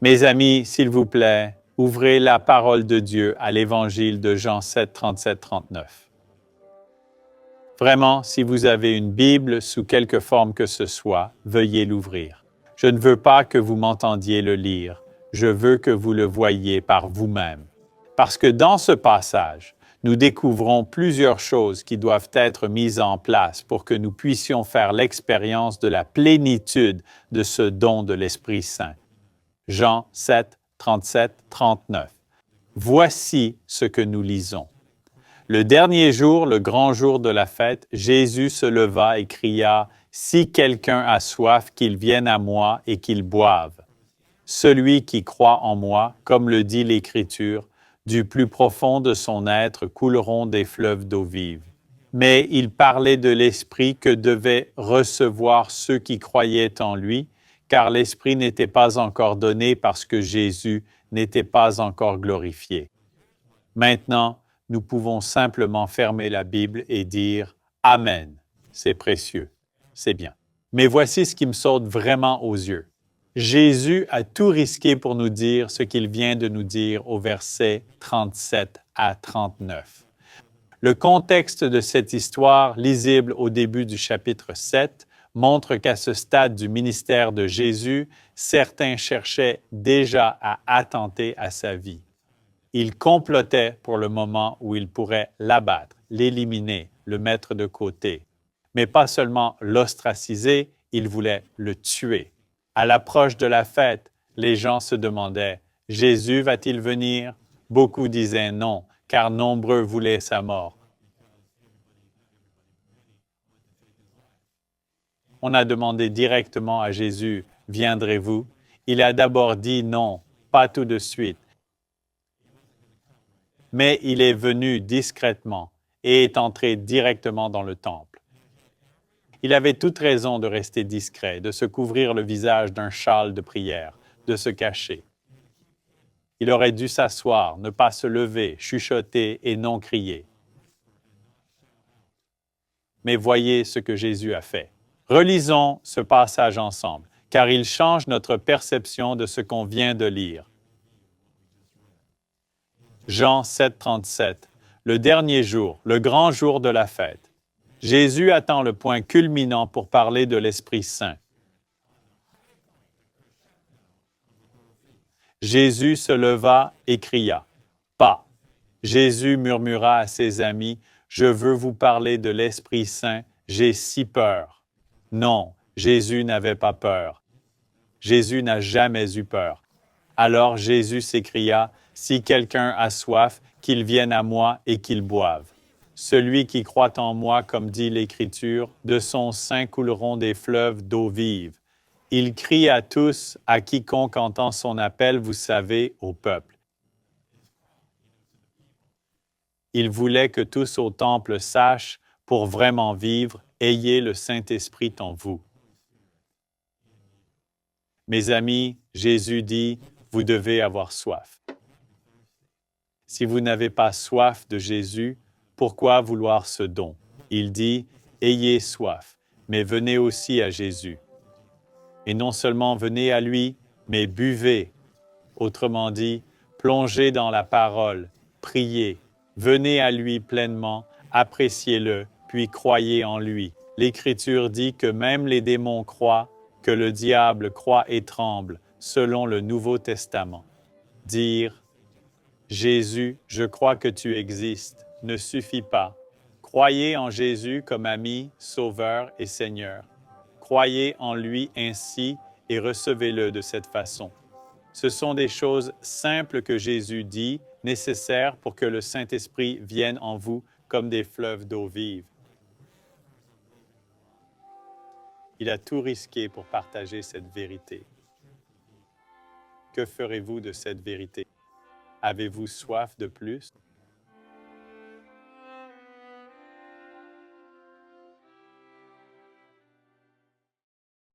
Mes amis, s'il vous plaît, ouvrez la parole de Dieu à l'Évangile de Jean 7, 37, 39. Vraiment, si vous avez une Bible sous quelque forme que ce soit, veuillez l'ouvrir. Je ne veux pas que vous m'entendiez le lire, je veux que vous le voyiez par vous-même. Parce que dans ce passage, nous découvrons plusieurs choses qui doivent être mises en place pour que nous puissions faire l'expérience de la plénitude de ce don de l'Esprit Saint. Jean 7, 37, 39. Voici ce que nous lisons. Le dernier jour, le grand jour de la fête, Jésus se leva et cria, « Si quelqu'un a soif, qu'il vienne à moi et qu'il boive. Celui qui croit en moi, comme le dit l'Écriture, du plus profond de son être couleront des fleuves d'eau vive. » Mais il parlait de l'Esprit que devaient recevoir ceux qui croyaient en lui, car l'Esprit n'était pas encore donné parce que Jésus n'était pas encore glorifié. Maintenant, nous pouvons simplement fermer la Bible et dire « Amen ». C'est précieux, c'est bien. Mais voici ce qui me saute vraiment aux yeux. Jésus a tout risqué pour nous dire ce qu'il vient de nous dire au verset 37 à 39. Le contexte de cette histoire, lisible au début du chapitre 7, montre qu'à ce stade du ministère de Jésus, certains cherchaient déjà à attenter à sa vie. Ils complotaient pour le moment où ils pourraient l'abattre, l'éliminer, le mettre de côté. Mais pas seulement l'ostraciser, ils voulaient le tuer. À l'approche de la fête, les gens se demandaient « Jésus va-t-il venir ?» Beaucoup disaient non, car nombreux voulaient sa mort. On a demandé directement à Jésus « Viendrez-vous » Il a d'abord dit non, pas tout de suite. Mais il est venu discrètement et est entré directement dans le temple. Il avait toute raison de rester discret, de se couvrir le visage d'un châle de prière, de se cacher. Il aurait dû s'asseoir, ne pas se lever, chuchoter et non crier. Mais voyez ce que Jésus a fait. Relisons ce passage ensemble, car il change notre perception de ce qu'on vient de lire. Jean 7, 37. Le dernier jour, le grand jour de la fête. Jésus attend le point culminant pour parler de l'Esprit Saint. Jésus se leva et cria. Pas. Jésus murmura à ses amis, « Je veux vous parler de l'Esprit Saint, j'ai si peur. » Non, Jésus n'avait pas peur. Jésus n'a jamais eu peur. Alors Jésus s'écria, « Si quelqu'un a soif, qu'il vienne à moi et qu'il boive. Celui qui croit en moi, comme dit l'Écriture, de son sein couleront des fleuves d'eau vive. » Il crie à tous, à quiconque entend son appel, vous savez, au peuple. Il voulait que tous au temple sachent, pour vraiment vivre, ayez le Saint-Esprit en vous. Mes amis, Jésus dit, vous devez avoir soif. Si vous n'avez pas soif de Jésus, pourquoi vouloir ce don? Il dit, ayez soif, mais venez aussi à Jésus. Et non seulement venez à lui, mais buvez. Autrement dit, plongez dans la parole, priez, venez à lui pleinement, appréciez-le, puis croyez en lui. L'Écriture dit que même les démons croient, que le diable croit et tremble, selon le Nouveau Testament. Dire « Jésus, je crois que tu existes » ne suffit pas. Croyez en Jésus comme ami, sauveur et Seigneur. Croyez en lui ainsi et recevez-le de cette façon. Ce sont des choses simples que Jésus dit, nécessaires pour que le Saint-Esprit vienne en vous comme des fleuves d'eau vive. Il a tout risqué pour partager cette vérité. Que ferez-vous de cette vérité? Avez-vous soif de plus?